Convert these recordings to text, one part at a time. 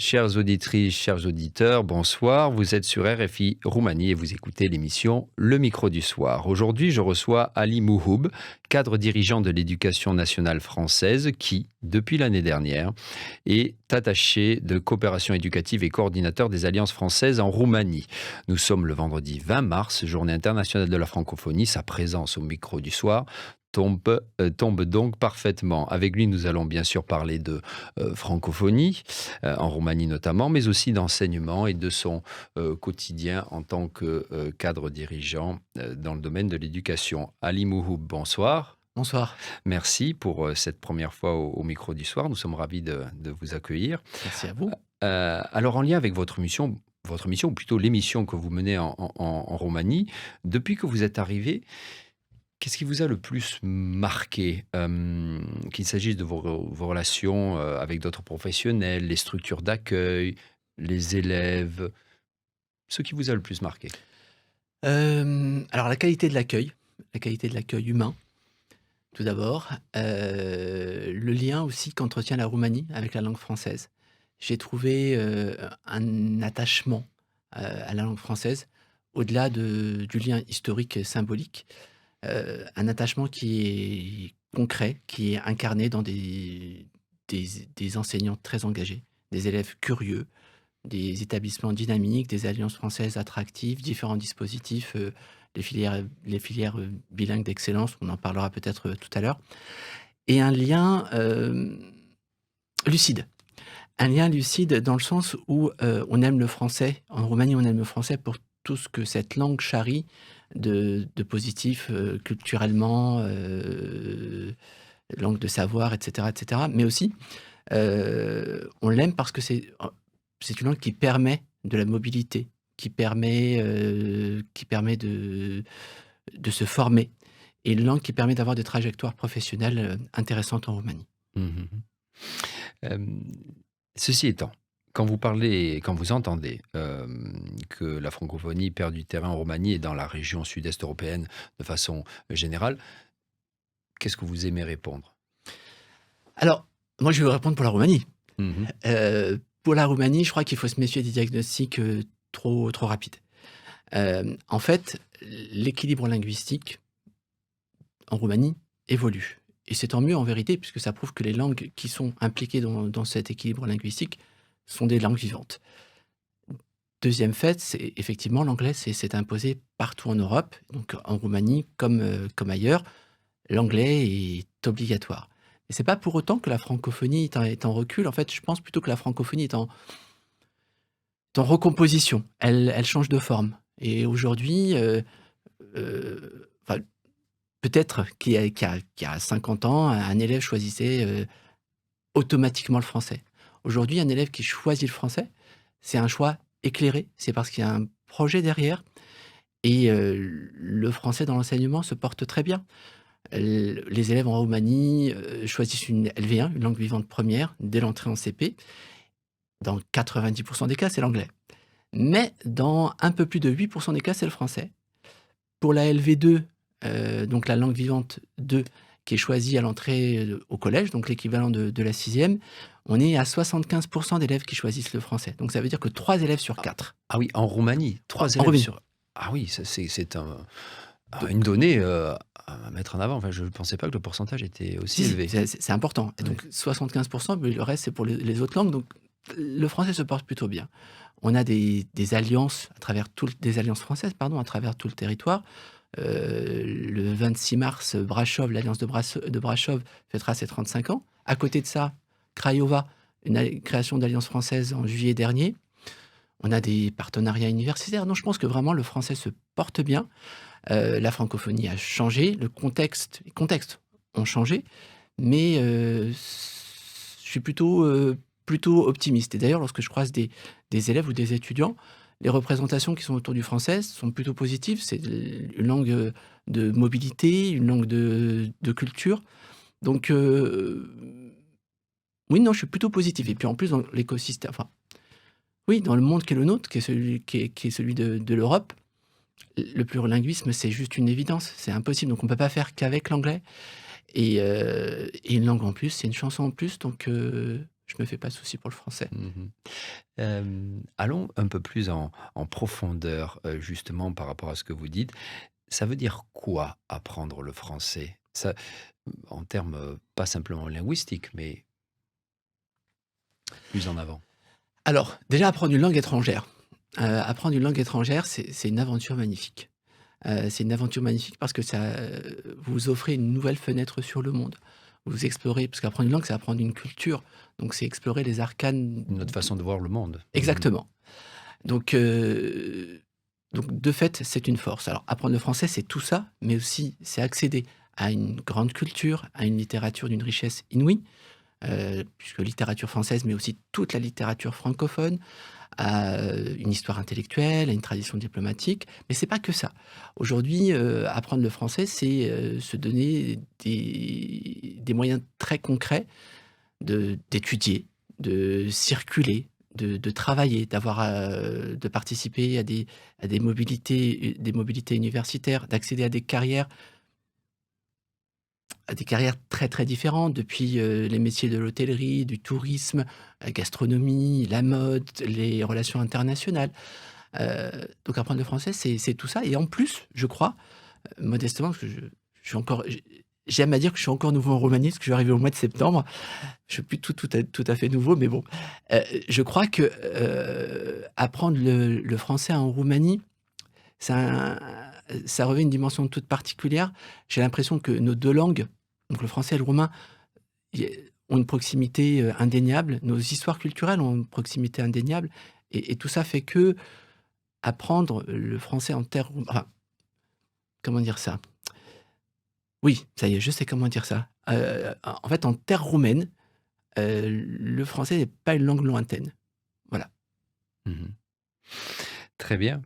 Chères auditrices, chers auditeurs, bonsoir. Vous êtes sur RFI Roumanie et vous écoutez l'émission Le Micro du Soir. Aujourd'hui, je reçois Ali Mouhoub, cadre dirigeant de l'éducation nationale française qui, depuis l'année dernière, est attaché de coopération éducative et coordinateur des alliances françaises en Roumanie. Nous sommes le vendredi 20 mars, journée internationale de la francophonie. Sa présence au Micro du Soir tombe donc parfaitement. Avec lui, nous allons bien sûr parler de francophonie, en Roumanie notamment, mais aussi d'enseignement et de son quotidien en tant que cadre dirigeant dans le domaine de l'éducation. Ali Mouhoub, bonsoir. Bonsoir, Merci pour cette première fois au Micro du Soir. Nous sommes ravis de vous accueillir. merci à vous. Alors, en lien avec votre mission, ou plutôt l'émission que vous menez en Roumanie, depuis que vous êtes arrivé, qu'est-ce qui vous a le plus marqué, qu'il s'agisse de vos relations avec d'autres professionnels, les structures d'accueil, les élèves, ce qui vous a le plus marqué? Alors la qualité de l'accueil humain, tout d'abord, le lien aussi qu'entretient la Roumanie avec la langue française. J'ai trouvé, un attachement, à la langue française, au-delà du lien historique et symbolique, un attachement qui est concret, qui est incarné dans des enseignants très engagés, des élèves curieux, des établissements dynamiques, des alliances françaises attractives, différents dispositifs, les filières bilingues d'excellence, on en parlera peut-être tout à l'heure, et un lien lucide. Un lien lucide dans le sens où on aime le français. En Roumanie, on aime le français pour tout ce que cette langue charrie de positif culturellement, langue de savoir, etc., etc. Mais aussi, on l'aime parce que c'est une langue qui permet de la mobilité, qui permet de se former et une langue qui permet d'avoir des trajectoires professionnelles, intéressantes en Roumanie. Mmh. Hem, Ceci étant, quand vous entendez, que la francophonie perd du terrain en Roumanie et dans la région sud-est européenne de façon générale, qu'est-ce que vous aimez répondre? Alors, moi, je vais répondre pour la Roumanie. Mmh. Pour la Roumanie, je crois qu'il faut se méfier des diagnostics, trop rapides. En fait, l'équilibre linguistique en Roumanie évolue et c'est tant mieux en vérité puisque ça prouve que les langues qui sont impliquées dans cet équilibre linguistique sont des langues vivantes. Deuxième fait, c'est effectivement l'anglais s'est imposé partout en Europe, donc en Roumanie comme ailleurs, l'anglais est obligatoire. Et c'est pas pour autant que la francophonie est en recul. En fait, je pense plutôt que la francophonie est en recomposition. Elle change de forme et aujourd'hui, enfin, peut-être qu'il y a 50 ans, un élève choisissait, automatiquement le français. Aujourd'hui, un élève qui choisit le français, c'est un choix éclairé, c'est parce qu'il y a un projet derrière et le français dans l'enseignement se porte très bien. Les élèves en Roumanie, choisissent une LV1, une langue vivante première, dès l'entrée en CP. Dans 90 des cas, c'est l'anglais. Mais dans un peu plus de 8 des cas, c'est le français. Pour la LV2, donc la langue vivante 2, qui est choisie à l'entrée, au collège, donc l'équivalent de la 6e, on est à 75 d'élèves qui choisissent le français. Donc ça veut dire que 3 élèves sur Ah 4. ah oui, en Roumanie, En 3 en élèves Roumanie. sur ah oui, ça c'est Donc une donnée, à mettre en avant. Enfin, je ne pensais pas que le pourcentage était aussi si, si, élevé. c'est important. Et Oui. donc 75 mais le reste, c'est pour les autres langues. Donc le français se porte plutôt bien. On a des alliances des alliances françaises, pardon, à travers tout le territoire. Le 26 mars, Brasov, l'alliance de Brasov fêtera ses 35 ans. À côté de ça, Craiova, une création d'alliance française en juillet dernier. On a des partenariats universitaires. Non, je pense que vraiment le français se porte bien. La francophonie a changé, les contextes ont changé, mais je suis plutôt optimiste. Et d'ailleurs, lorsque je croise des élèves ou des étudiants, les représentations qui sont autour du français sont plutôt positives. C'est une langue de mobilité, une langue de culture. Donc, oui, non, je suis plutôt positif. Et puis en plus, dans l'écosystème, enfin, oui, dans le monde qui est le nôtre, qui est celui de l'Europe, le plurilinguisme, c'est juste une évidence, c'est impossible. Donc on ne peut pas faire qu'avec l'anglais et une langue en plus, c'est une chanson en plus, donc me fais pas de soucis pour le français. Mhm. Allons un peu plus en profondeur, justement, par rapport à ce que vous dites. Ça veut dire quoi apprendre le français? Ça, en termes pas simplement linguistiques, mais plus en avant. Alors, déjà apprendre une langue étrangère. Apprendre une langue étrangère, c'est une aventure magnifique. C'est une aventure magnifique parce que ça, vous offrez une nouvelle fenêtre sur le monde. Vous explorez parce qu'apprendre une langue, c'est apprendre une culture, donc c'est explorer les arcanes. Notre façon de voir le monde. Mhm. Exactement. Donc, de fait, c'est une force. Alors, apprendre le français, c'est tout ça, mais aussi c'est accéder à une grande culture, à une littérature d'une richesse inouïe, puisque littérature française, mais aussi toute la littérature francophone, à une histoire intellectuelle, à une tradition diplomatique. Mais c'est pas que ça. Aujourd'hui, apprendre le français, c'est se donner des moyens très concrets d'étudier, de circuler, de travailler, de participer à des mobilités universitaires, d'accéder à des carrières très, très différentes, depuis, les métiers de l'hôtellerie, du tourisme, la gastronomie, la mode, les relations internationales. Donc apprendre le français, c'est tout ça et en plus, je crois, modestement, parce que je suis encore j'aime à dire que je suis encore nouveau en Roumanie, parce que je suis arrivé au mois de septembre. Je suis plus tout à fait nouveau, mais bon, je crois que, apprendre le français en Roumanie, ça ça revêt une dimension toute particulière. J'ai l'impression que nos 2 langues, donc le français et le roumain, y ont une proximité, indéniable. Nos histoires culturelles ont une proximité indéniable et tout ça fait que apprendre le français en terre roumaine, enfin, comment dire ça? Oui, ça y est, je sais comment dire ça. En fait, en terre roumaine, le français n'est pas une langue lointaine. Voilà. Mhm. Très bien.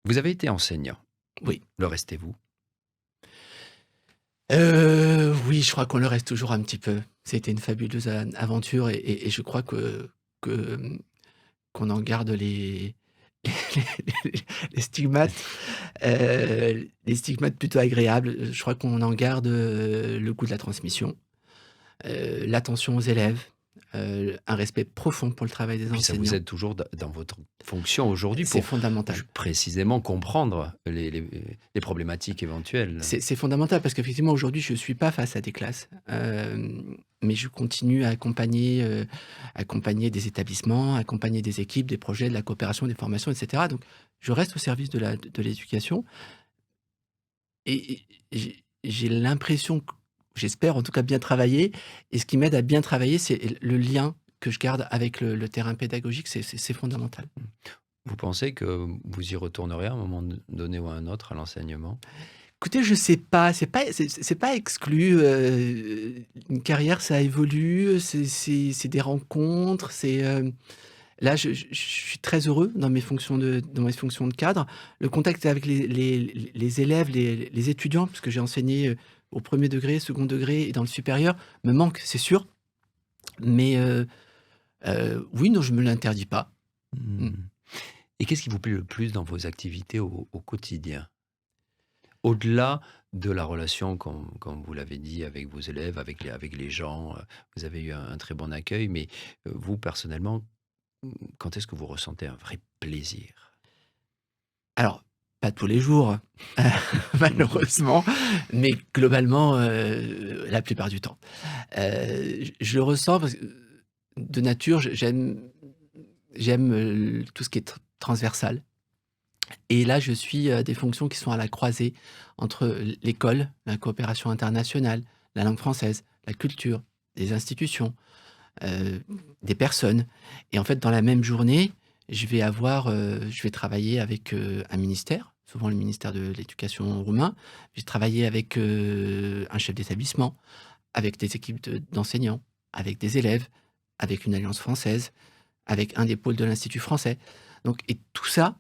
Vous avez été enseignant. Oui. Le restez-vous? Oui, je crois qu'on le reste toujours un petit peu. C'était une fabuleuse aventure et je crois que, qu'on en garde les les stigmates, les stigmates plutôt agréables. Je crois qu'on en garde, le goût de la transmission, l'attention aux élèves, un respect profond pour le travail des Puis ça vous enseignants. aide toujours dans votre fonction aujourd'hui C'est pour fondamental. précisément comprendre les problématiques éventuelles. C'est fondamental parce qu'effectivement aujourd'hui je suis pas face à des classes, mais je continue à accompagner des établissements, accompagner des équipes, des projets, de la coopération, des formations et cetera. Donc je reste au service de l'éducation et j'ai l'impression q j'espère en tout cas bien travailler et ce qui m'aide à bien travailler, c'est le lien que je garde avec le terrain pédagogique, c'est fondamental. Vous pensez que vous y retournerez à un moment donné ou à un autre à l'enseignement? Écoutez, je sais pas, c'est pas exclu, une carrière ça évolue, c'est des rencontres, là je suis très heureux dans mes fonctions de cadre. Le contact avec les élèves, les étudiants, parce que j'ai enseigné, au premier degré, second degré et dans le supérieur, me manque, c'est sûr, mais oui, non, je me l'interdis pas. Mmh. Mmh. Et qu'est-ce qui vous plaît le plus dans vos activités au quotidien? Au-delà de la relation, comme vous l'avez dit, avec vos élèves, avec les gens, vous avez eu un très bon accueil, mais vous, personnellement, quand est-ce que vous ressentez un vrai plaisir? Alors, pas tous les jours, malheureusement, mais globalement, la plupart du temps. Je le ressens parce que de nature, j'aime, tout ce qui est transversal et là, je suis, des fonctions qui sont à la croisée entre l'école, la coopération internationale, la langue française, la culture, des institutions, heu, des personnes et en fait, dans la même journée, je vais travailler avec, un ministère, souvent le ministère de l'éducation roumain. Je vais travailler avec, un chef d'établissement, avec des équipes d'enseignants, avec des élèves, avec une alliance française, avec un des pôles de l'Institut français. Donc et tout ça,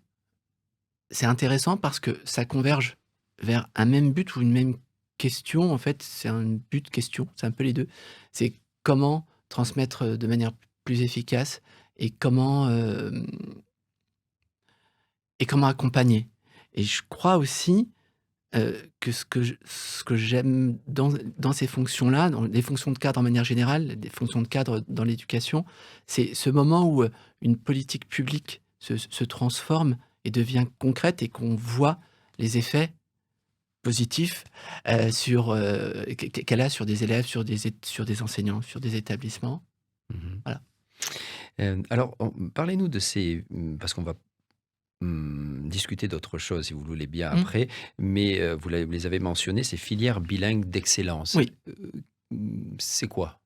c'est intéressant parce que ça converge vers un même but ou une même question. En fait, c'est un but-question, c'est un peu les 2. C'est comment transmettre, de manière plus efficace et comment accompagner. Et je crois aussi, que ce que j'aime dans ces fonctions-là, dans les fonctions de cadre en manière générale, des fonctions de cadre dans l'éducation, c'est ce moment où, une politique publique se transforme et devient concrète et qu'on voit les effets positifs, qu'elle a sur des élèves, sur des enseignants, sur des établissements. Mhm. Voilà. Alors, parlez-nous de ces... Parce qu'on va discuter d'autres choses, si vous le voulez bien, Mmh. après, mais vous les avez mentionnés, ces filières bilingues d'excellence. Oui. C'est quoi?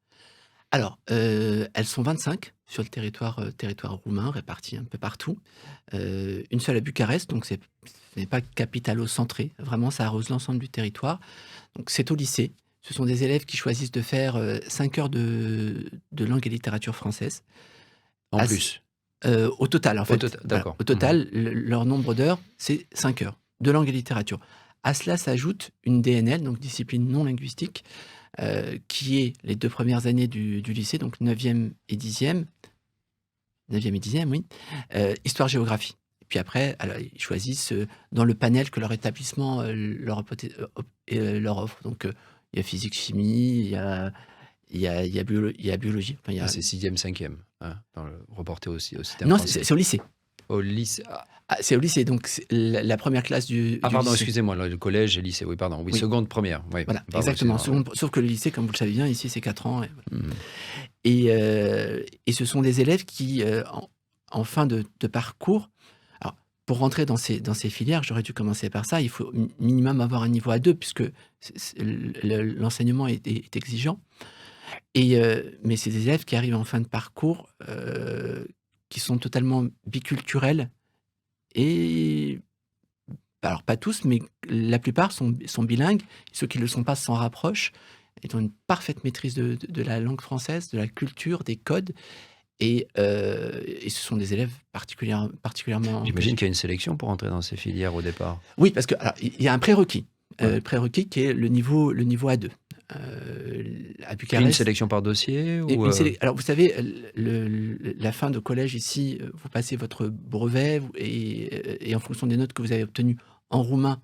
Alors, elles sont 25 sur le territoire roumain, réparties un peu partout. Une seule à Bucarest, donc ce n'est pas capitalo-centré. Vraiment, ça arrose l'ensemble du territoire. Donc c'est au lycée. Ce sont des élèves qui choisissent de faire, 5 heures de langue et littérature française. En À plus? Au total, en Au fait, total, voilà, d'accord. au total, leur nombre d'heures, c'est 5 heures de langue et littérature. À cela s'ajoute une DNL, donc discipline non linguistique, qui est les 2 premières années du lycée, donc 9e et 10e, 9e et 10e, oui, histoire-géographie. Et puis après, alors, ils choisissent, dans le panel que leur établissement, leur offre. Donc, il y a physique-chimie, il y a biologie, enfin, il y Ah, a... c'est 6e, 5e, hein, reporté au système Non, français. c'est au lycée. Au lycée. Ah, c'est au lycée, donc c'est la 1re classe du Pardon, lycée. excusez-moi, le collège et lycée, oui, pardon. Oui, Oui, seconde, première. Oui, voilà, pardon, exactement. excusez-moi. Sauf que le lycée, comme vous le savez bien, ici, c'est 4 ans, et voilà. Mhm. Et ce sont des élèves qui, en fin de parcours, alors, pour rentrer dans ces filières, j'aurais dû commencer par ça, il faut minimum avoir un niveau A2 puisque l'enseignement est exigeant. Mais c'est des élèves qui arrivent en fin de parcours, qui sont totalement biculturels et... Alors pas tous, mais la plupart sont bilingues. Ceux qui ne le sont pas s'en rapprochent. Ils ont une parfaite maîtrise de la langue française, de la culture, des codes, et ce sont des élèves particulièrement... J'imagine qu'il y a une sélection pour entrer dans ces filières au départ. Oui, parce que alors il y a un prérequis, Ouais. prérequis qui est le niveau A2. À Puis une Bucarest... sélection par dossier Et ou alors vous savez, la fin de collège ici, vous passez votre brevet, et en fonction des notes que vous avez obtenues en roumain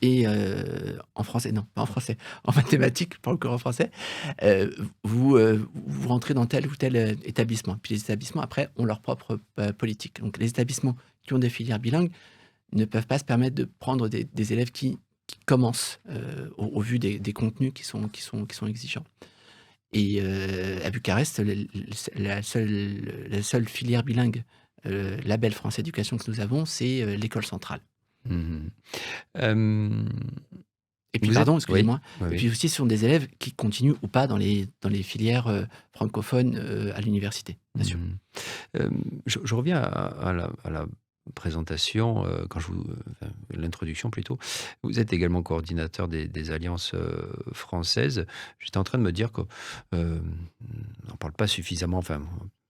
et en français, non, pas en français, en mathématiques, pas encore en français, vous rentrez dans tel ou tel établissement. Puis les établissements, après, ont leur propre politique. Donc les établissements qui ont des filières bilingues ne peuvent pas se permettre de prendre des élèves qui commencent, au vu des contenus qui sont exigeants. Et à Bucarest, la seule filière bilingue, label France Éducation que nous avons, c'est l'école centrale. Mhm. Euh, Et puis, Vous êtes... pardon, Oui, excusez-moi, oui, et oui. puis aussi, ce sont des élèves qui continuent ou pas dans les filières francophones à l'université, bien sûr. Mhm. Je reviens à la présentation, enfin, l'introduction plutôt. Vous êtes également coordinateur des alliances françaises. J'étais en train de me dire qu'on n'en parle pas suffisamment. Enfin,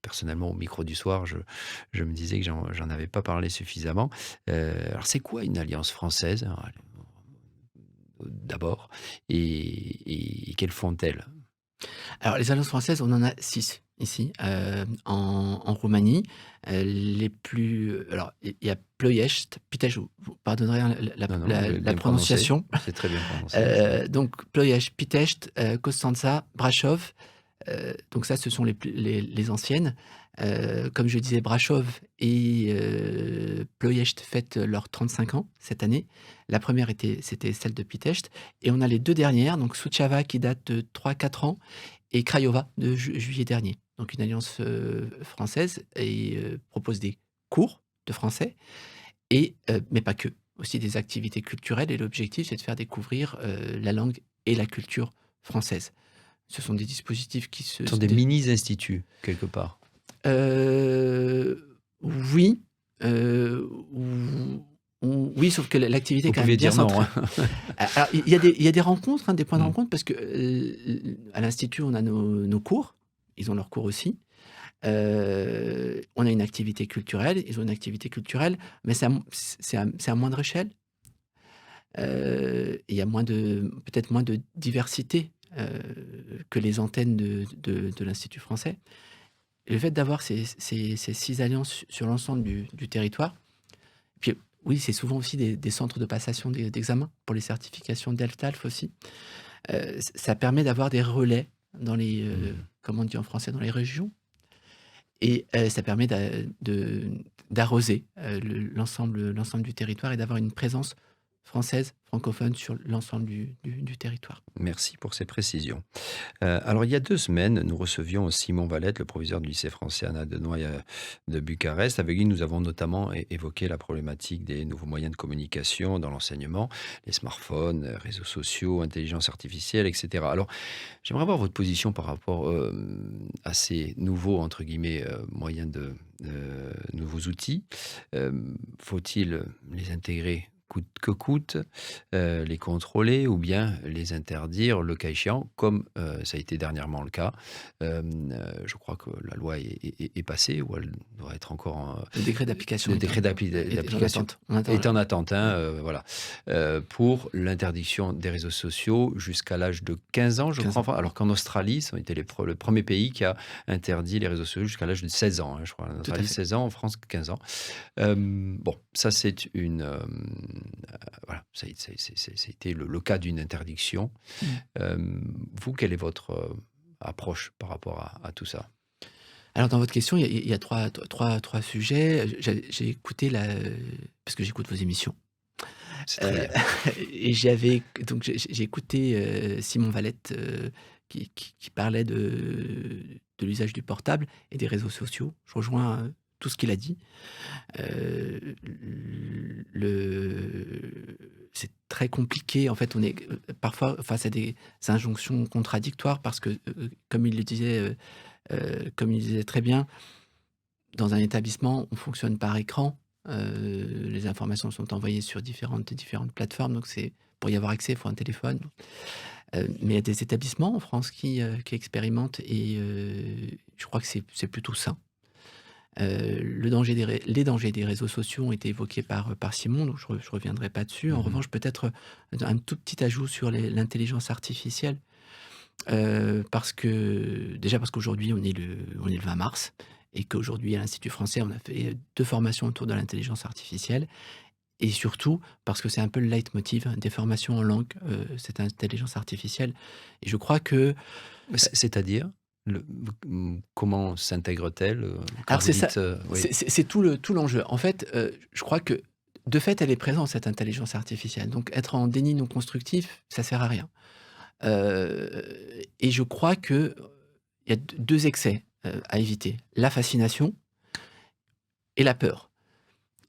personnellement, au micro du soir, je me disais que j'en avais pas parlé suffisamment. Alors, c'est quoi une alliance française, d'abord, et quelles font-elles? Alors, les alliances françaises, on en a 6 ici, en Roumanie. Les plus... alors, il y a Ploiești, Pitești, vous pardonnerez, hein, Non, non, vous l'avez la bien prononcé. prononciation. C'est très bien prononcé. Donc Ploiești, Pitești, Constanța, Brașov. Donc ça, ce sont les anciennes. Comme je disais, Brașov et Ploiești fêtent leurs 35 ans cette année. La première c'était celle de Pitești. Et on a les 2 dernières, donc Suceava qui date de 3-4 ans et Craiova de juillet dernier. Donc une alliance française, et propose des cours de français, mais pas que. Aussi des activités culturelles, et l'objectif, c'est de faire découvrir la langue et la culture française. Ce sont des dispositifs qui se... Ce sont des mini-instituts, quelque part. Oui, oui, sauf que l'activité est Vous quand même pouvez bien dire non. centrée. Alors, il y a des rencontres, hein, des points de Mm. rencontre, parce que à l'Institut, on a nos cours. Ils ont leurs cours aussi. On a une activité culturelle. Ils ont une activité culturelle, mais c'est à moindre échelle. Il y a peut-être moins de diversité que les antennes de l'Institut français. Et le fait d'avoir ces 6 alliances sur l'ensemble du territoire, puis Oui, c'est souvent aussi des centres de passation d'examen pour les certifications DELTALF aussi. Ça permet d'avoir des relais dans les, Mmh. comment on dit en français? Dans les régions et ça permet d'arroser, l'ensemble du territoire et d'avoir une présence française, francophone sur l'ensemble du territoire. Merci pour ces précisions. Alors, il y a 2 semaines, nous recevions Simon Valette, le proviseur du lycée français Anna de Noailles, de Bucarest. Avec lui, nous avons notamment évoqué la problématique des nouveaux moyens de communication dans l'enseignement, les smartphones, réseaux sociaux, intelligence artificielle, etc. Alors, j'aimerais avoir votre position par rapport à ces nouveaux, entre guillemets, moyens nouveaux outils. Faut-il les intégrer coûte que coûte, les contrôler ou bien les interdire le cas échéant, comme ça a été dernièrement le cas. Je crois que la loi est passée ou elle doit être encore Le décret d'application le décret est en d'application attente. On attend est là. en attente, Ouais, hein, voilà. Pour l'interdiction des réseaux sociaux jusqu'à l'âge de 15 ans, je 15 crois. ans. Enfin, alors qu'en Australie, ça a été le premier pays qui a interdit les réseaux sociaux jusqu'à l'âge de 16 ans, hein, je crois. En Tout à Australie, fait. 16 ans, en France, 15 ans. Bon, ça c'est voilà, ça a été le cas d'une interdiction. Mmh. Vous, quelle est votre, approche par rapport à tout ça? Alors dans votre question, il y a 3 sujets. J'ai écouté parce que j'écoute vos émissions, C'est très heu bien. et donc j'ai écouté, Simon Valette, qui parlait de l'usage du portable et des réseaux sociaux. Je rejoins, tout ce qu'il a dit. C'est très compliqué. En fait, on est, parfois face à des injonctions contradictoires parce que, comme il disait très bien, dans un établissement, on fonctionne par écran. Les informations sont envoyées sur différentes plateformes, donc pour y avoir accès, il faut un téléphone. Mais il y a des établissements en France qui expérimentent et je crois que c'est plutôt sain. Les dangers des réseaux sociaux ont été évoqués par Simon, donc je reviendrai pas dessus. En Mmh. revanche, peut-être, un tout petit ajout sur l'intelligence artificielle, parce qu'aujourd'hui on est le 20 mars et qu'aujourd'hui à l'Institut français, on a fait 2 formations autour de l'intelligence artificielle et surtout parce que c'est un peu le leitmotiv des formations en langue, cette intelligence artificielle et je crois que C'est-à-dire? Comment s'intègre-t-elle, quand alors vous c'est ça, dites, oui? c'est tout l'enjeu. En fait, je crois que de fait, elle est présente cette intelligence artificielle, donc être en déni non constructif, ça sert à rien. Et je crois qu'il y a 2 excès, à éviter: la fascination et la peur.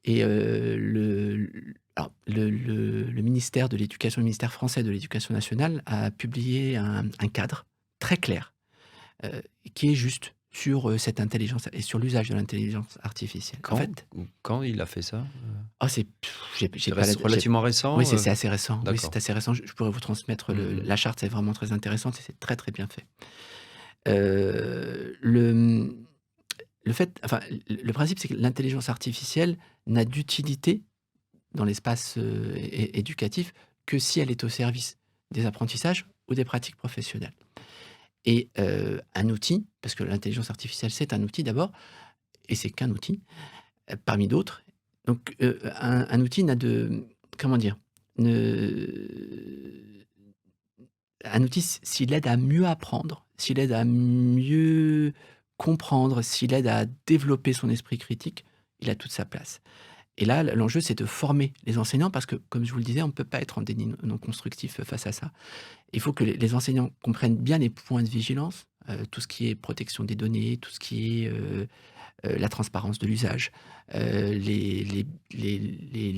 Et le ministère de l'éducation, le ministère français de l'éducation nationale a publié un cadre très clair, heu, qui est juste sur, cette intelligence et sur l'usage de l'intelligence artificielle. En Quand fait, quand il a fait ça? oh j'ai C'est pas la j'ai relativement oui, récent, c'est assez récent. Oui, c'est D'accord. assez récent. Je pourrais vous transmettre Mmh. la charte, c'est vraiment très intéressante et c'est très, très bien fait. Le, le fait enfin, le principe, c'est que l'intelligence artificielle n'a d'utilité dans l'espace, éducatif que si elle est au service des apprentissages ou des pratiques professionnelles. Et un outil, parce que l'intelligence artificielle, c'est un outil d'abord et c'est qu'un outil, parmi d'autres. Donc un outil n'a de comment dire? Ne Un outil, s'il aide à mieux apprendre, s'il aide à mieux comprendre, s'il aide à développer son esprit critique, il a toute sa place. Et là, l'enjeu, c'est de former les enseignants parce que, comme je vous le disais, on ne peut pas être en déni non constructif face à ça. Il faut que les enseignants comprennent bien les points de vigilance, tout ce qui est protection des données, tout ce qui est, la transparence de l'usage, les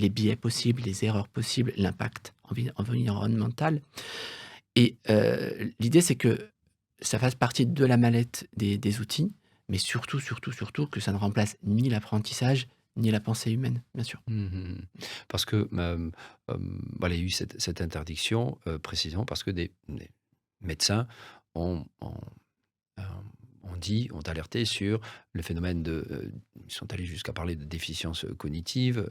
biais possibles, les erreurs possibles, l'impact environnemental. Et l'idée, c'est que ça fasse partie de la mallette des outils, mais surtout, surtout, surtout que ça ne remplace ni l'apprentissage, ni la pensée humaine, bien sûr. Mmh. Parce que, voilà, il y a eu cette interdiction, précisément parce que des médecins ont ont, hem, ont alerté sur le phénomène ils sont allés jusqu'à parler de déficience cognitive,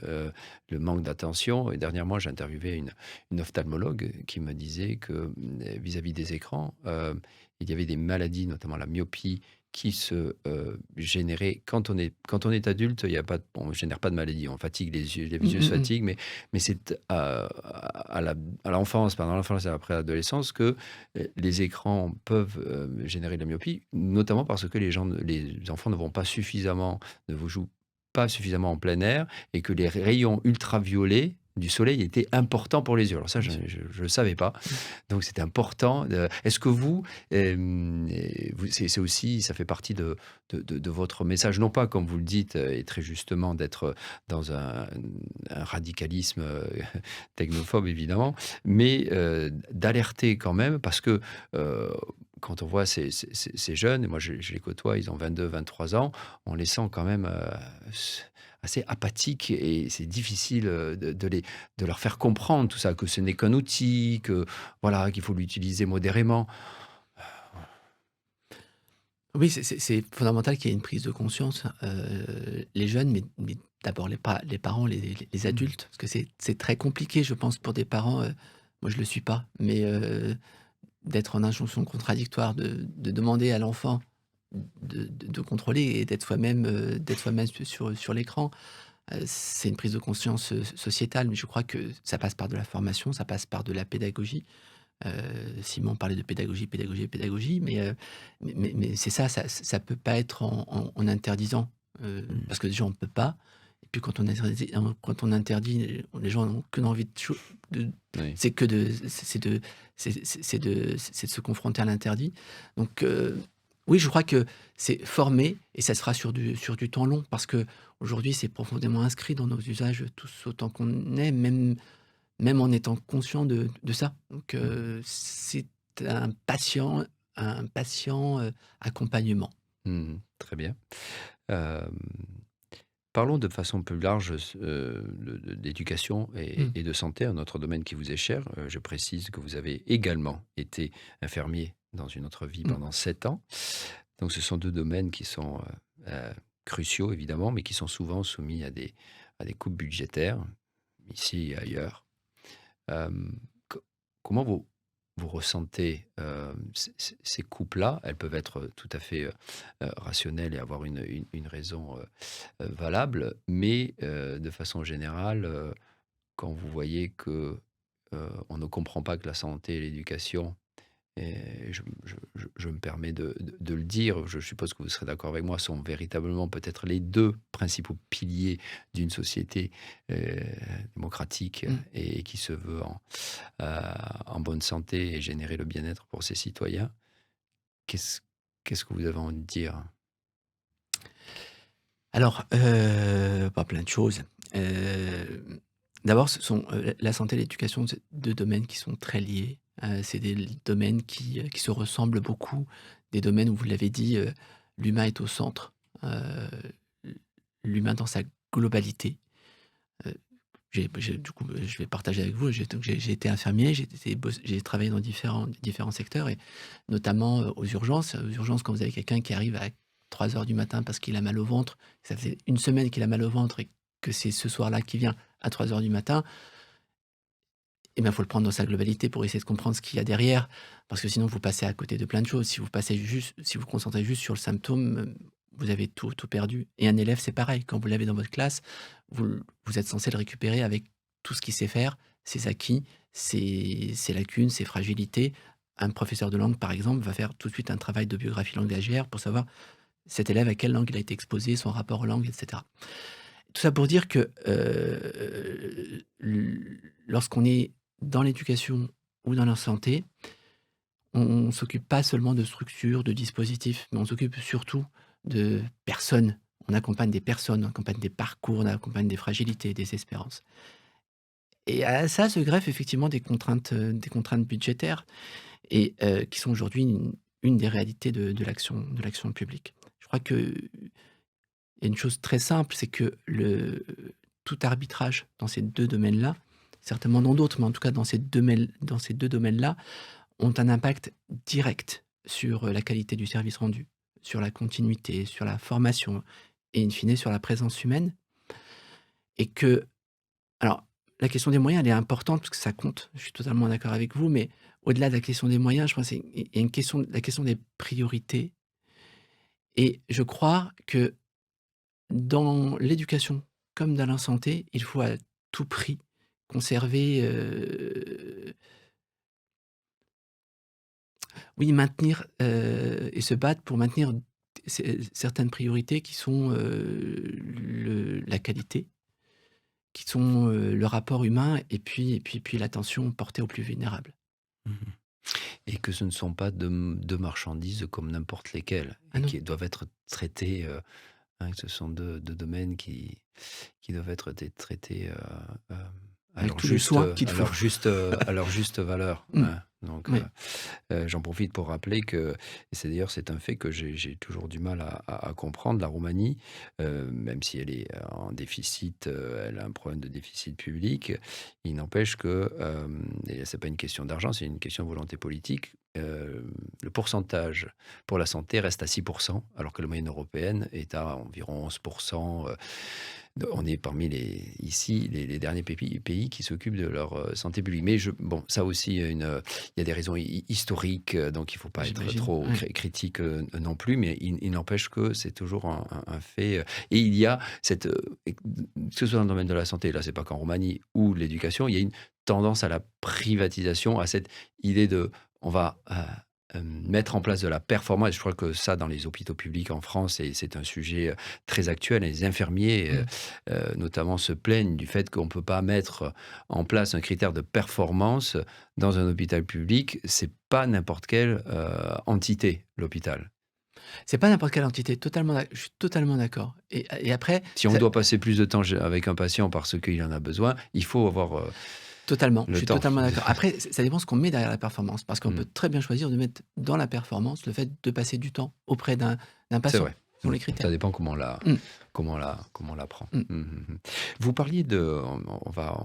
le manque d'attention et dernièrement, j'ai interviewé une ophtalmologue qui me disait que, vis-à-vis des écrans, il y avait des maladies, notamment la myopie, qui se généraient quand on est adulte. Il y a pas, on ne génère pas de maladie, on fatigue les yeux, les Mmh, yeux se mmh mh. fatiguent, mais c'est à l'enfance, pendant l'enfance et après l'adolescence, que les écrans peuvent générer de la myopie, notamment parce que les enfants ne vous jouent pas suffisamment en plein air et que les rayons ultraviolets du soleil étaient importants pour les yeux. Alors ça, Bien je sûr. ne le savais pas. Mmh. Donc c'était important. Est-ce que vous, c'est aussi, ça fait partie de votre message, non pas comme vous le dites, et très justement, d'être dans un radicalisme technophobe évidemment, mais d'alerter quand même parce que quand on voit ces jeunes, et moi je les côtoie, ils ont 22, 23 ans, on les sent quand même assez apathiques et c'est difficile de leur faire comprendre tout ça, que ce n'est qu'un outil, que voilà, qu'il faut l'utiliser modérément. Oui, c'est fondamental qu'il y ait une prise de conscience, les jeunes, mais d'abord les parents, les Mmh. adultes, parce que c'est très compliqué, je pense, pour des parents, moi je le suis pas, mais d'être en injonction contradictoire, de demander à l'enfant de contrôler et d'être soi-même sur l'écran. C'est une prise de conscience, sociétale, mais je crois que ça passe par de la formation, ça passe par de la pédagogie. Simon parlait de pédagogie, pédagogie, pédagogie, mais c'est ça, ça peut pas être en interdisant, Mmh. parce que déjà on peut pas et puis quand on interdit, les gens n'ont qu'une envie de Oui. c'est que de c'est de se confronter à l'interdit. Donc oui, je crois que c'est former et ça se fera sur du temps long parce qu'aujourd'hui, c'est profondément inscrit dans nos usages tous autant qu'on est, même en étant conscient de ça. Donc Mmh. c'est un patient accompagnement. Très bien. Hem, Parlons de façon plus large d'éducation et Mmh. et de santé, un autre domaine qui vous est cher. Je précise que vous avez également été infirmier dans une autre vie Mmh. pendant 7 ans. Donc ce sont 2 domaines qui sont, cruciaux évidemment, mais qui sont souvent soumis à des coupes budgétaires, ici et ailleurs. Hem, co Comment vous ressentez, ces coupes-là? Elles peuvent être tout à fait, rationnelles et avoir une raison, valable, mais de façon générale, quand vous voyez que, on ne comprend pas que la santé et l'éducation, et je me permets de le dire, je suppose que vous serez d'accord avec moi, sont véritablement peut-être les 2 principaux piliers d'une société, heu, démocratique Mmh. et qui se veut en bonne santé et générer le bien-être pour ses citoyens. Qu'est-ce qu'est-ce que vous avez envie de dire? Alors, bah, plein de choses. D'abord, ce sont, la santé et l'éducation, c'est 2 domaines qui sont très liés. C'est des domaines qui se ressemblent beaucoup, des domaines où vous l'avez dit, l'humain est au centre, heu, l'humain dans sa globalité. Du coup, je vais partager avec vous, j'ai été infirmier, j'ai travaillé dans différents secteurs et notamment, aux urgences. Aux urgences, quand vous avez quelqu'un qui arrive à 3 heures du matin parce qu'il a mal au ventre, ça fait une semaine qu'il a mal au ventre et que c'est ce soir-là qu'il vient à 3 heures du matin, eh ben, faut le prendre dans sa globalité pour essayer de comprendre ce qu'il y a derrière. Parce que sinon vous passez à côté de plein de choses. Si vous vous concentrez juste sur le symptôme, vous avez tout perdu. Et un élève, c'est pareil. Quand vous l'avez dans votre classe, vous êtes censé le récupérer avec tout ce qu'il sait faire, ses acquis, ses lacunes, ses fragilités. Un professeur de langue, par exemple, va faire tout de suite un travail de biographie langagière pour savoir cet élève à quelle langue il a été exposé, son rapport aux langues, et cetera. Tout ça pour dire que, lorsqu'on est dans l'éducation ou dans la santé, on s'occupe pas seulement de structures, de dispositifs, mais on s'occupe surtout de personnes. On accompagne des personnes, on accompagne des parcours, on accompagne des fragilités, des espérances. Et à ça se greffent effectivement des contraintes budgétaires et qui sont aujourd'hui une des réalités de l'action publique. Je crois qu'il y a une chose très simple, c'est que tout arbitrage dans ces 2 domaines-là, certainement dans d'autres, mais en tout cas dans ces deux domaines-là, ont un impact direct sur, la qualité du service rendu, sur la continuité, sur la formation et in fine sur la présence humaine et que alors la question des moyens, elle est importante parce que ça compte, je suis totalement d'accord avec vous, mais au-delà de la question des moyens, je pense qu'il y a la question des priorités. Et je crois que dans l'éducation comme dans la santé, il faut à tout prix conserver, oui, maintenir, et se battre pour maintenir certaines priorités qui sont, la qualité, qui sont, le rapport humain et puis l'attention portée aux plus vulnérables. Mmh. Et que ce ne sont pas de marchandises comme n'importe lesquelles Ah et non, qui doivent être traitées, hein, que ce sont deux domaines qui doivent être traités, avec tous les soins qu'il faut. à leur juste valeur, Mmh, hein. Donc, oui. j'en profite pour rappeler que et c'est d'ailleurs c'est un fait que j'ai toujours du mal à comprendre. La Roumanie, même si elle est en déficit, elle a un problème de déficit public, il n'empêche que, et c'est pas une question d'argent, c'est une question de volonté politique. Le pourcentage pour la santé reste à 6%, alors que la moyenne européenne est à environ 11%. On est parmi les derniers pays qui s'occupent de leur santé publique. Mais bon, ça aussi, il y a des raisons historiques, donc il ne faut pas être J'imagine, trop ouais. critique non plus, mais il n'empêche que c'est toujours un fait. Et il y a que ce soit dans le domaine de la santé, là, c'est pas qu'en Roumanie, ou de l'éducation, il y a une tendance à la privatisation, à cette idée de on va mettre en place de la performance. Et je crois que ça, dans les hôpitaux publics en France, et c'est un sujet très actuel. Les infirmiers, Mmh. notamment, se plaignent du fait qu'on ne peut pas mettre en place un critère de performance dans un hôpital public. C'est pas n'importe quelle entité, l'hôpital. C'est pas n'importe quelle entité, je suis totalement d'accord et après Si on ça doit passer plus de temps avec un patient parce qu'il en a besoin, il faut avoir totalement, je le suis temps. totalement d'accord. Après, ça dépend ce qu'on met derrière la performance, parce qu'on Mm. peut très bien choisir de mettre dans la performance le fait de passer du temps auprès d'un C'est patient, vrai. selon Mmh. les critères. Ça dépend Mmh, comment on la prend. mmh. Mmh, mmh, mmh. Vous parliez de on va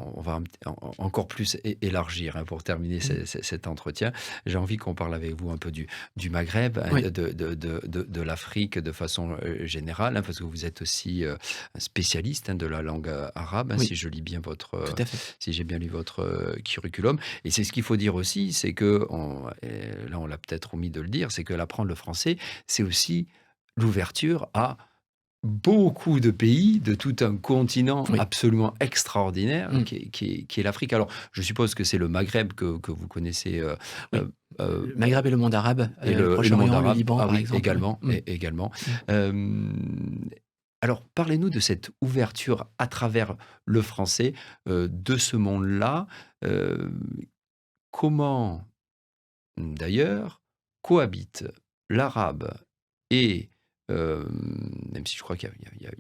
encore plus élargir, hein, pour terminer Mmh. cet entretien. J'ai envie qu'on parle avec vous un peu du Maghreb, hein, Oui, de l'Afrique de façon, générale, hein, parce que vous êtes aussi, un spécialiste, hein, de la langue, arabe, hein, oui, euh, tout à fait. si j'ai bien lu votre, curriculum. Et c'est ce qu'il faut dire aussi, c'est que là, on l'a peut-être omis de le dire, c'est que l'apprendre le français, c'est aussi l'ouverture à beaucoup de pays, de tout un continent Oui. absolument extraordinaire Mmh. qui est l'Afrique. Alors, je suppose que c'est le Maghreb que vous connaissez, Oui. heu heu, Le Maghreb et le monde arabe, le et le monde Proche-Orient, le arabe. Liban, Ah par oui, exemple, oui. également, Mmh, également. mmh. Hem, alors, parlez-nous de cette ouverture à travers le français, de ce monde-là. Heu, Comment, d'ailleurs, cohabitent l'arabe et même si je crois qu'il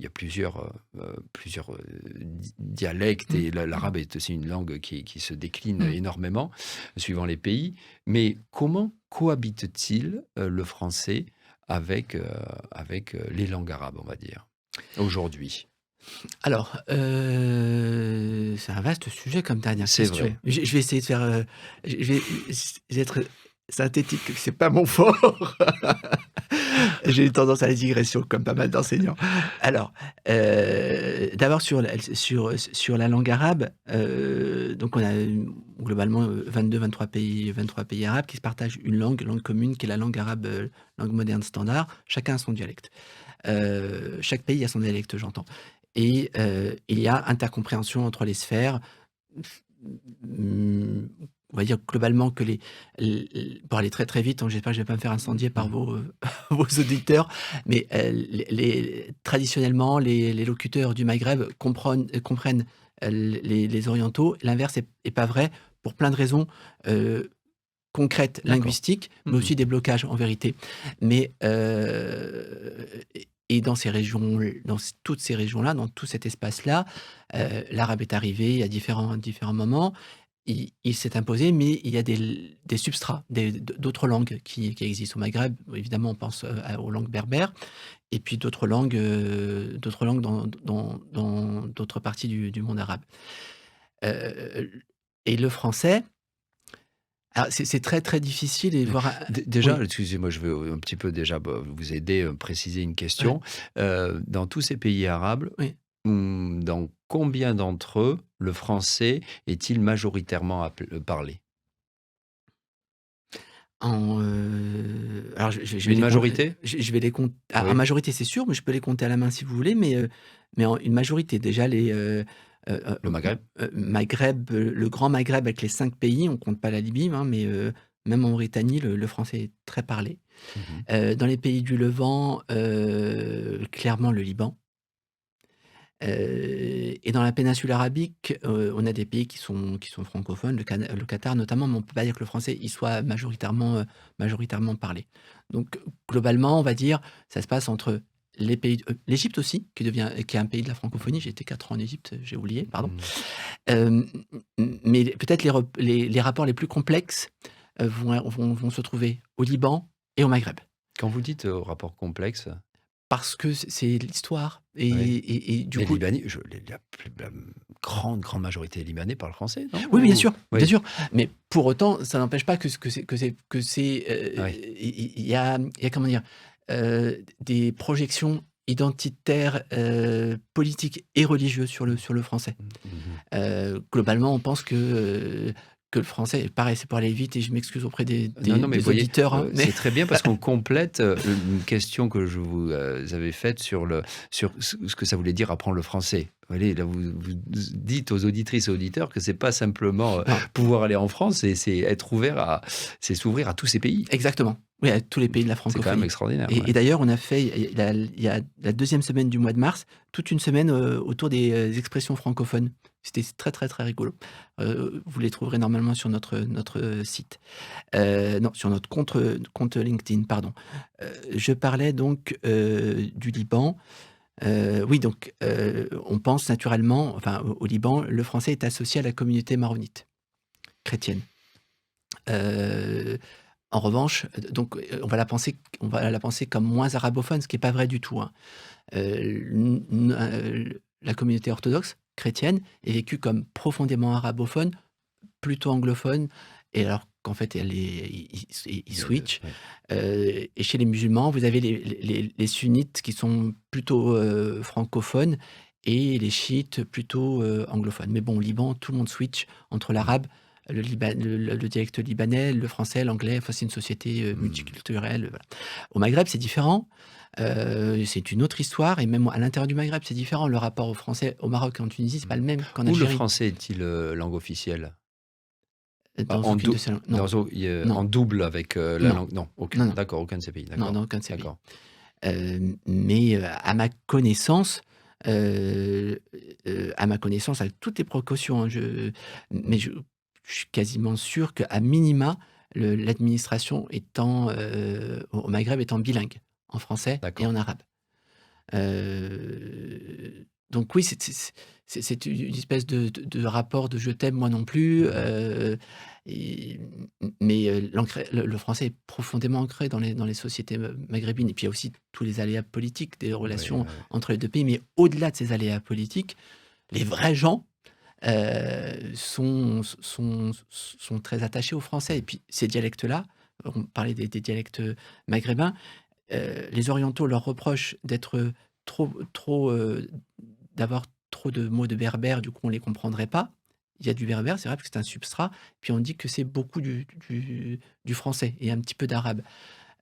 y a plusieurs dialectes, Mmh, et mmh. l'arabe est aussi une langue qui se décline Mmh. énormément suivant les pays. Mais comment cohabite-t-il, le français avec les langues arabes, on va dire, aujourd'hui? Alors, c'est un vaste sujet comme dernière C'est question. vrai. Je vais essayer de faire, je vais être synthétique, c'est pas mon fort. J'ai une tendance à la digression comme pas mal d'enseignants. Alors, d'abord sur la langue arabe, donc on a globalement, 23 pays arabes qui se partagent une langue commune qui est la langue arabe, langue moderne standard. Chacun a son dialecte. Chaque pays a son dialecte, j'entends. Et il y a intercompréhension entre les sphères. Mmh, on va dire globalement que pour aller très, très vite, donc j'espère que je ne vais pas me faire incendier par Mmh. vos, vos auditeurs, mais traditionnellement, les locuteurs du Maghreb comprennent les orientaux. L'inverse est pas vrai pour plein de raisons, heu, concrètes, D'accord. linguistiques, mais Mmh. aussi des blocages en vérité. Mais et dans ces régions, toutes ces régions-là, dans tout cet espace-là, l'arabe est arrivé à différents moments. Il s'est imposé, mais il y a des substrats, d'autres langues qui existent au Maghreb. Évidemment, on pense, aux langues berbères et puis d'autres langues dans d'autres parties du monde arabe. Heu et le français, alors c'est très, très difficile et Mais voire déjà, oui, excusez-moi, je veux un petit peu déjà, vous aider, préciser une ouais, question. Dans tous ces pays arabes, oui. dans combien d'entre eux le français est-il majoritairement parlé? Alors je vais Une les com majorité? je vais les compter en Oui, majorité, c'est sûr, mais je peux les compter à la main si vous voulez, mais en une majorité. Déjà le Maghreb? Maghreb, le Grand Maghreb avec les 5 pays, on compte pas la Libye, hein, même en Mauritanie, le français est très parlé. Mmh. Dans les pays du Levant, clairement le Liban. Et dans la péninsule arabique, on a des pays qui sont francophones, le Qatar notamment, mais on peut pas dire que le français y soit majoritairement parlé. Donc globalement, on va dire, ça se passe entre les pays l'Égypte aussi, qui est un pays de la francophonie. J'ai été 4 ans en Égypte, j'ai oublié, pardon. Mmh. Hem, mais peut-être les rapports les plus complexes, vont se trouver au Liban et au Maghreb. Quand vous dites, rapport complexe, Parce que c'est l'histoire oui, et du les coup. Libanais, la grande majorité des Libanais parlent français, non? Oui, Ou bien oui, sûr, mais pour autant, ça n'empêche pas oui. il y a comment dire? Des projections identitaires, politiques et religieuses sur le français. Mmh, mmh. Globalement, on pense que le français pareil, c'est pour aller vite et je m'excuse auprès des Non, des non, mais vous des voyez, auditeurs, hein, mais c'est très bien parce qu'on complète, une question que je vous, avais faite sur ce que ça voulait dire apprendre le français. Vous voyez, là, vous dites aux auditrices et auditeurs que c'est pas simplement, non. pouvoir aller en France, c'est être ouvert à c'est s'ouvrir à tous ces pays. Exactement. Oui, à tous les pays de la C'est quand même francophonie. extraordinaire, Et ouais. d'ailleurs, on a fait, il y a la 2e semaine du mois de mars, toute une semaine, autour des, expressions francophones. C'était très, très, très rigolo. Vous les trouverez normalement sur notre site. Non, sur notre compte LinkedIn, pardon. Je parlais donc, du Liban. Oui, donc, on pense naturellement, enfin, au Liban, le français est associé à la communauté maronite, chrétienne. Heu En revanche, donc, on va la penser comme moins arabophone, ce qui est pas vrai du tout, hein. La communauté orthodoxe chrétienne est vécue comme profondément arabophone, plutôt anglophone et alors qu'en fait elle est ils Il y a de switchent, oui. et chez les musulmans, vous avez les sunnites qui sont plutôt, francophones et les chiites plutôt, anglophones. Mais bon, au Liban, tout le monde switch entre Mmh. l'arabe, le dialecte libanais, le français, l'anglais, enfin, c'est une société, Mmh. multiculturelle, voilà. Au Maghreb, c'est différent, c'est une autre histoire et même à l'intérieur du Maghreb, c'est différent. Le rapport au français au Maroc et en Tunisie, c'est Mmh. pas le même qu'en Où le Algérie, français est-il, langue officielle? Bah, dans aucune de ces langues. Non, en non, double avec, la non, langue non, aucun. non, non, D'accord, aucun de ces pays, non, d'accord, dans aucun de ces pays. d'accord. Mais à ma connaissance, heu avec toutes les précautions, hein, mais je suis quasiment sûr qu'à minima, l'administration étant, au Maghreb étant bilingue, en français et D'accord. en arabe. Donc oui, c'est une espèce de rapport de «je t'aime, moi non plus», Mmh. et mais le français est profondément ancré dans les sociétés maghrébines et puis il y a aussi tous les aléas politiques des Oui, relations ouais, ouais. entre les 2 pays, mais au-delà de ces aléas politiques, les vrais gens, sont très attachés au français et Mmh. puis ces dialectes-là, on parlait des dialectes maghrébins. Les orientaux leur reprochent d'être trop, d'avoir trop de mots de berbère, du coup on les comprendrait pas. Il y a du berbère, c'est vrai, parce que c'est un substrat, puis on dit que c'est beaucoup du français et un petit peu d'arabe.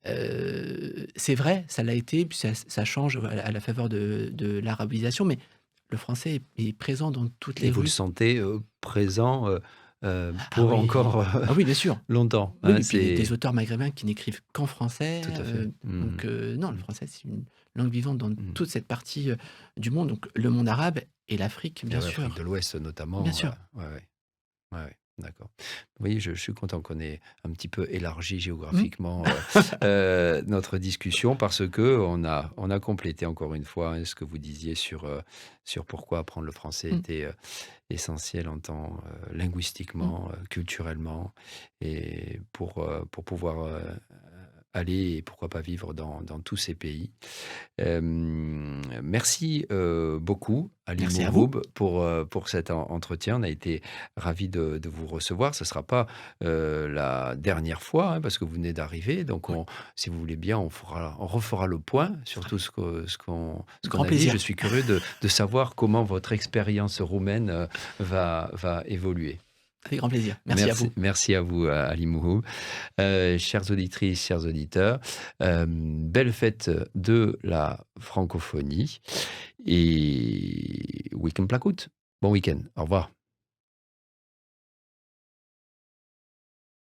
C'est vrai, ça l'a été, puis ça change à la faveur de l'arabisation, mais le français est présent dans toutes Et les vous le rues. sentez, présent, Ah pour encore, oui, ah oui, bien sûr. longtemps, Oui, hein? et puis des C'est auteurs maghrébins qui n'écrivent qu'en français, tout à fait. Mmh. donc non, le Mmh. français, c'est une langue vivante dans Mmh. toute cette partie, du monde, donc le monde arabe et l'Afrique, Et bien ouais, Afrique de sûr, l'Ouest bien notamment, sûr. ouais, ouais. Ouais, ouais, d'accord. Oui, je suis content qu'on ait un petit peu élargi Mmh. géographiquement, notre discussion parce que on a complété encore une fois, hein, ce que vous disiez sur pourquoi apprendre le français Mmh. était, essentiel en tant, Mmh. linguistiquement, culturellement et pour pouvoir, aller et pourquoi pas vivre dans tous ces pays. Merci, beaucoup Ali Merci à vous. Mouhoub pour cet entretien. On a été ravis de vous recevoir. Ce ne sera pas, la dernière fois, hein, parce que vous venez d'arriver. Donc Oui, si vous voulez bien, on refera le point sur tout avec ce qu'on grand a dit. Je plaisir. suis curieux de savoir comment votre expérience roumaine, va évoluer. Avec grand plaisir. Merci à vous. Merci à vous, Ali Mouhoub. Chères auditrices, chers auditeurs, belle fête de la francophonie et week-end placoute. Bon week-end. Au revoir.